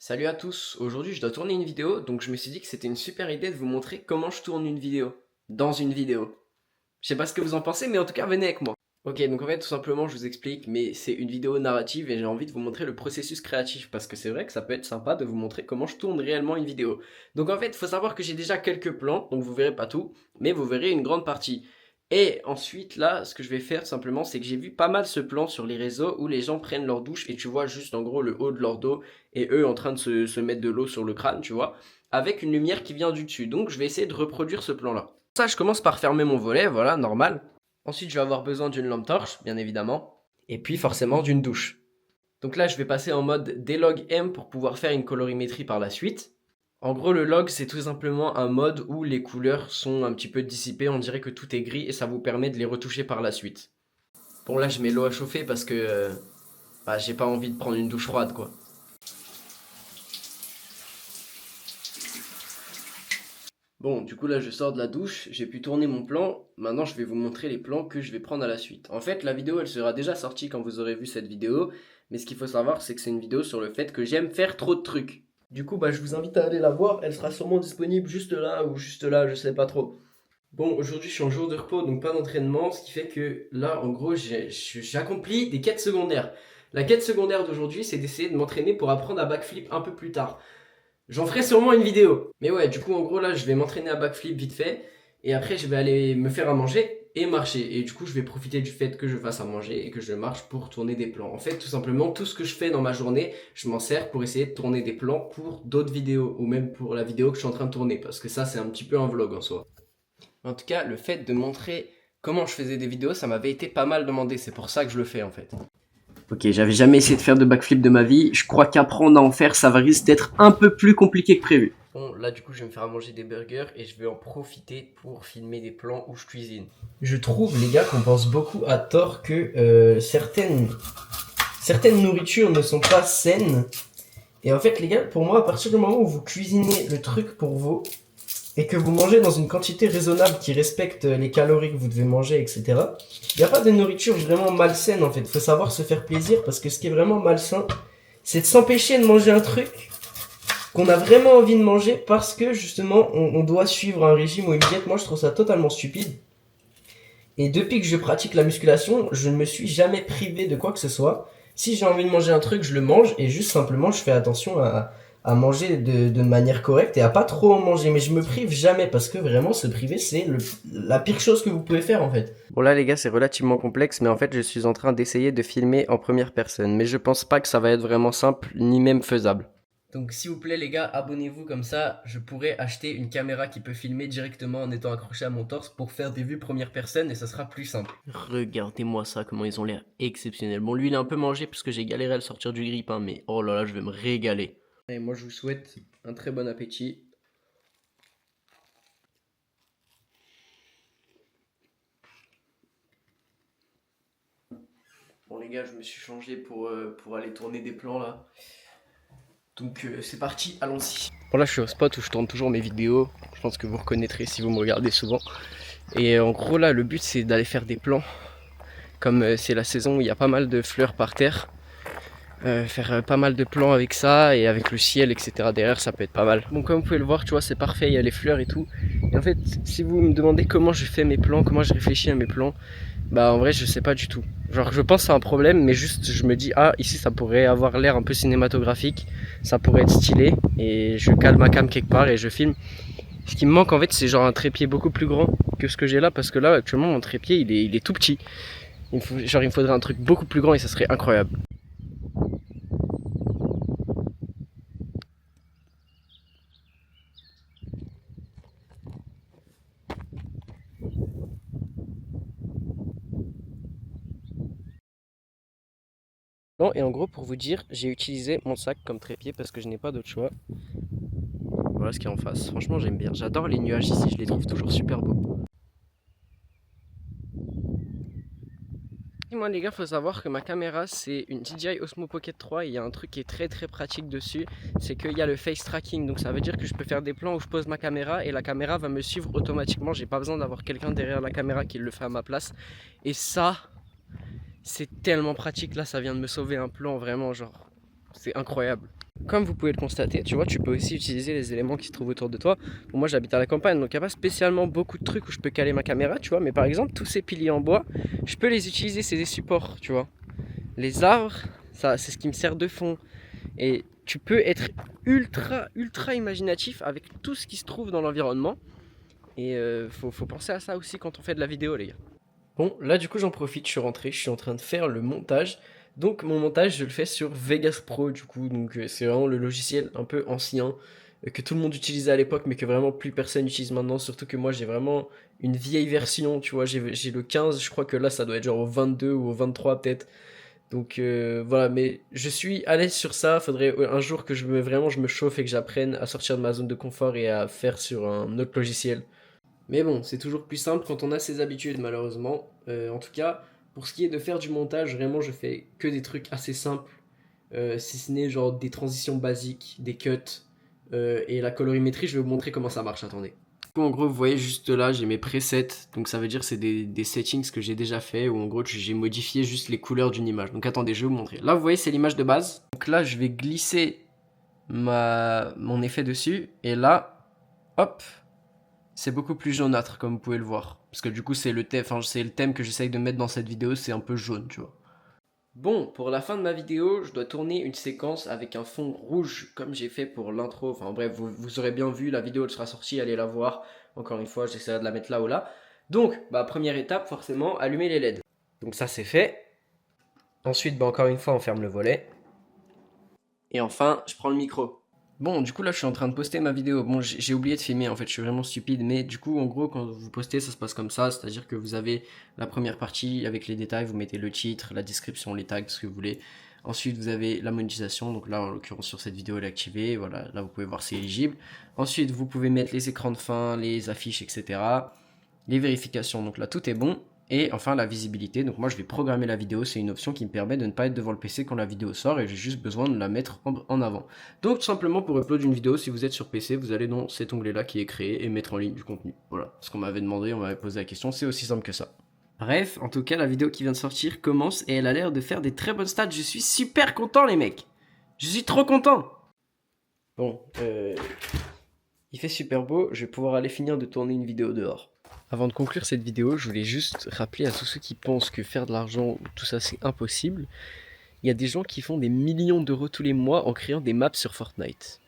Salut à tous, aujourd'hui je dois tourner une vidéo, donc je me suis dit que c'était une super idée de vous montrer comment je tourne une vidéo, dans une vidéo. Je sais pas ce que vous en pensez, mais en tout cas venez avec moi. Ok, donc en fait tout simplement je vous explique, mais c'est une vidéo narrative et j'ai envie de vous montrer le processus créatif, parce que c'est vrai que ça peut être sympa de vous montrer comment je tourne réellement une vidéo. Donc en fait, il faut savoir que j'ai déjà quelques plans, donc vous verrez pas tout, mais vous verrez une grande partie. Et ensuite, là, ce que je vais faire simplement, c'est que j'ai vu pas mal ce plan sur les réseaux où les gens prennent leur douche et tu vois juste en gros le haut de leur dos et eux en train de se mettre de l'eau sur le crâne, tu vois, avec une lumière qui vient du dessus. Donc je vais essayer de reproduire ce plan-là. Ça, je commence par fermer mon volet, voilà, normal. Ensuite, je vais avoir besoin d'une lampe torche, bien évidemment. Et puis forcément d'une douche. Donc là, je vais passer en mode D-Log M pour pouvoir faire une colorimétrie par la suite. En gros, le log, c'est tout simplement un mode où les couleurs sont un petit peu dissipées, on dirait que tout est gris et ça vous permet de les retoucher par la suite. Bon, là, je mets l'eau à chauffer parce que j'ai pas envie de prendre une douche froide, quoi. Bon, du coup, là, je sors de la douche, j'ai pu tourner mon plan. Maintenant, je vais vous montrer les plans que je vais prendre à la suite. En fait, la vidéo, elle sera déjà sortie quand vous aurez vu cette vidéo. Mais ce qu'il faut savoir, c'est que c'est une vidéo sur le fait que j'aime faire trop de trucs. Du coup, je vous invite à aller la voir. Elle sera sûrement disponible juste là ou juste là, je sais pas trop. Bon, aujourd'hui, je suis en jour de repos, donc pas d'entraînement. Ce qui fait que là, en gros, j'accomplis des quêtes secondaires. La quête secondaire d'aujourd'hui, c'est d'essayer de m'entraîner pour apprendre à backflip un peu plus tard. J'en ferai sûrement une vidéo. Mais ouais, du coup, en gros, là, je vais m'entraîner à backflip vite fait. Et après, je vais aller me faire à manger et marcher. Et du coup, je vais profiter du fait que je fasse à manger et que je marche pour tourner des plans. En fait, tout simplement, tout ce que je fais dans ma journée, je m'en sers pour essayer de tourner des plans pour d'autres vidéos. Ou même pour la vidéo que je suis en train de tourner. Parce que ça, c'est un petit peu un vlog en soi. En tout cas, le fait de montrer comment je faisais des vidéos, ça m'avait été pas mal demandé. C'est pour ça que je le fais, en fait. Ok, j'avais jamais essayé de faire de backflip de ma vie. Je crois qu'apprendre à en faire, ça va risque d'être un peu plus compliqué que prévu. Bon, là du coup, je vais me faire à manger des burgers et je vais en profiter pour filmer des plans où je cuisine. Je trouve, les gars, qu'on pense beaucoup à tort que certaines nourritures ne sont pas saines. Et en fait, les gars, pour moi, à partir du moment où vous cuisinez le truc pour vous et que vous mangez dans une quantité raisonnable qui respecte les calories que vous devez manger, etc., il n'y a pas de nourriture vraiment malsaine en fait. Il faut savoir se faire plaisir parce que ce qui est vraiment malsain, c'est de s'empêcher de manger un truc qu'on a vraiment envie de manger parce que justement on doit suivre un régime ou une diète. Moi je trouve ça totalement stupide. Et depuis que je pratique la musculation, je ne me suis jamais privé de quoi que ce soit. Si j'ai envie de manger un truc, je le mange et juste simplement je fais attention à manger de manière correcte et à pas trop en manger. Mais je me prive jamais parce que vraiment se priver c'est la pire chose que vous pouvez faire en fait. Bon là les gars c'est relativement complexe mais en fait je suis en train d'essayer de filmer en première personne. Mais je pense pas que ça va être vraiment simple ni même faisable. Donc s'il vous plaît les gars, abonnez-vous comme ça, je pourrais acheter une caméra qui peut filmer directement en étant accrochée à mon torse pour faire des vues première personne et ça sera plus simple. Regardez-moi ça, comment ils ont l'air exceptionnels. Bon lui il a un peu mangé parce que j'ai galéré à le sortir du grille-pain mais oh là là je vais me régaler. Et moi je vous souhaite un très bon appétit. Bon les gars je me suis changé pour aller tourner des plans là. Donc c'est parti, allons-y. Bon là je suis au spot où je tourne toujours mes vidéos. Je pense que vous reconnaîtrez si vous me regardez souvent. Et en gros là le but c'est d'aller faire des plans. Comme c'est la saison où il y a pas mal de fleurs par terre. Faire pas mal de plans avec ça et avec le ciel etc. derrière ça peut être pas mal. Bon comme vous pouvez le voir tu vois c'est parfait, il y a les fleurs et tout. Et en fait si vous me demandez comment je fais mes plans, comment je réfléchis à mes plans, bah en vrai je sais pas du tout. Genre je pense que c'est un problème mais juste je me dis ah ici ça pourrait avoir l'air un peu cinématographique, ça pourrait être stylé et je cale ma cam quelque part et je filme. Ce qui me manque en fait c'est genre un trépied beaucoup plus grand que ce que j'ai là parce que là actuellement mon trépied il est tout petit. Il me faudrait un truc beaucoup plus grand et ça serait incroyable. Bon, et en gros pour vous dire j'ai utilisé mon sac comme trépied parce que je n'ai pas d'autre choix. Voilà ce qu'il y a en face, franchement j'aime bien, j'adore les nuages ici, je les trouve toujours super beaux. Et moi les gars faut savoir que ma caméra c'est une DJI Osmo Pocket 3 et il y a un truc qui est très très pratique dessus, c'est qu'il y a le face tracking, donc ça veut dire que je peux faire des plans où je pose ma caméra et la caméra va me suivre automatiquement, j'ai pas besoin d'avoir quelqu'un derrière la caméra qui le fait à ma place. Et ça c'est tellement pratique, là ça vient de me sauver un plan vraiment genre, c'est incroyable. Comme vous pouvez le constater, tu vois, tu peux aussi utiliser les éléments qui se trouvent autour de toi. Bon, moi j'habite à la campagne, donc il n'y a pas spécialement beaucoup de trucs où je peux caler ma caméra, tu vois. Mais par exemple, tous ces piliers en bois, je peux les utiliser, c'est des supports, tu vois. Les arbres, ça, c'est ce qui me sert de fond. Et tu peux être ultra imaginatif avec tout ce qui se trouve dans l'environnement. Et faut penser à ça aussi quand on fait de la vidéo, les gars. Bon, là du coup j'en profite, je suis rentré, je suis en train de faire le montage. Donc mon montage je le fais sur Vegas Pro du coup, donc c'est vraiment le logiciel un peu ancien que tout le monde utilisait à l'époque mais que vraiment plus personne utilise maintenant. Surtout que moi j'ai vraiment une vieille version, tu vois, j'ai le 15, je crois que là ça doit être genre au 22 ou au 23 peut-être. Donc voilà, mais je suis à l'aise sur ça, faudrait un jour que je me chauffe et que j'apprenne à sortir de ma zone de confort et à faire sur un autre logiciel. Mais bon, c'est toujours plus simple quand on a ses habitudes, malheureusement. En tout cas, pour ce qui est de faire du montage, vraiment, je fais que des trucs assez simples. Si ce n'est genre des transitions basiques, des cuts et la colorimétrie, je vais vous montrer comment ça marche. Attendez. Du coup, en gros, vous voyez juste là, j'ai mes presets. Donc ça veut dire que c'est des settings que j'ai déjà fait où en gros, j'ai modifié juste les couleurs d'une image. Donc attendez, je vais vous montrer. Là, vous voyez, c'est l'image de base. Donc là, je vais glisser mon effet dessus. Et là, hop, c'est beaucoup plus jaunâtre comme vous pouvez le voir. Parce que du coup c'est le thème que j'essaye de mettre dans cette vidéo, c'est un peu jaune, tu vois. Bon, pour la fin de ma vidéo, je dois tourner une séquence avec un fond rouge comme j'ai fait pour l'intro. Enfin bref, vous aurez bien vu, la vidéo elle sera sortie, allez la voir. Encore une fois, j'essaierai de la mettre là ou là. Donc, première étape, forcément, allumer les LED. Donc ça c'est fait. Ensuite, encore une fois, on ferme le volet. Et enfin, je prends le micro. Bon, du coup, là, je suis en train de poster ma vidéo. Bon, j'ai oublié de filmer, en fait, je suis vraiment stupide. Mais du coup, en gros, quand vous postez, ça se passe comme ça. C'est-à-dire que vous avez la première partie avec les détails. Vous mettez le titre, la description, les tags, ce que vous voulez. Ensuite, vous avez la monétisation. Donc là, en l'occurrence, sur cette vidéo, elle est activée. Voilà, là, vous pouvez voir c'est éligible. Ensuite, vous pouvez mettre les écrans de fin, les affiches, etc. Les vérifications. Donc là, tout est bon. Et enfin la visibilité, donc moi je vais programmer la vidéo, c'est une option qui me permet de ne pas être devant le PC quand la vidéo sort et j'ai juste besoin de la mettre en avant. Donc tout simplement pour upload une vidéo, si vous êtes sur PC, vous allez dans cet onglet là qui est créé et mettre en ligne du contenu. Voilà, ce qu'on m'avait demandé, on m'avait posé la question, c'est aussi simple que ça. Bref, en tout cas la vidéo qui vient de sortir commence et elle a l'air de faire des très bonnes stats, je suis super content les mecs. Je suis trop content. Bon, il fait super beau, je vais pouvoir aller finir de tourner une vidéo dehors. Avant de conclure cette vidéo, je voulais juste rappeler à tous ceux qui pensent que faire de l'argent, tout ça c'est impossible. Il y a des gens qui font des millions d'euros tous les mois en créant des maps sur Fortnite.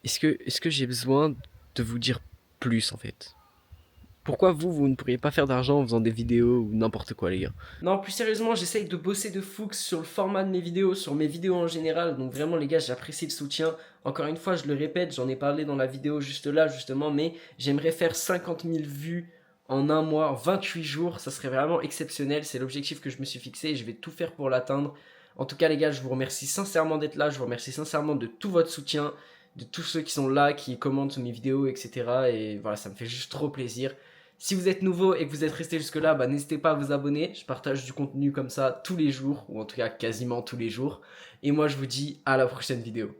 Est-ce que j'ai besoin de vous dire plus en fait? Pourquoi vous ne pourriez pas faire d'argent en faisant des vidéos ou n'importe quoi les gars? Non, plus sérieusement, j'essaye de bosser de fou sur le format de mes vidéos, sur mes vidéos en général. Donc vraiment les gars, j'apprécie le soutien. Encore une fois, je le répète, j'en ai parlé dans la vidéo juste là justement, mais j'aimerais faire 50 000 vues en un mois, 28 jours. Ça serait vraiment exceptionnel. C'est l'objectif que je me suis fixé et je vais tout faire pour l'atteindre. En tout cas les gars, je vous remercie sincèrement d'être là. Je vous remercie sincèrement de tout votre soutien, de tous ceux qui sont là, qui commentent mes vidéos, etc. Et voilà, ça me fait juste trop plaisir. Si vous êtes nouveau et que vous êtes resté jusque là, n'hésitez pas à vous abonner. Je partage du contenu comme ça tous les jours, ou en tout cas quasiment tous les jours. Et moi je vous dis à la prochaine vidéo.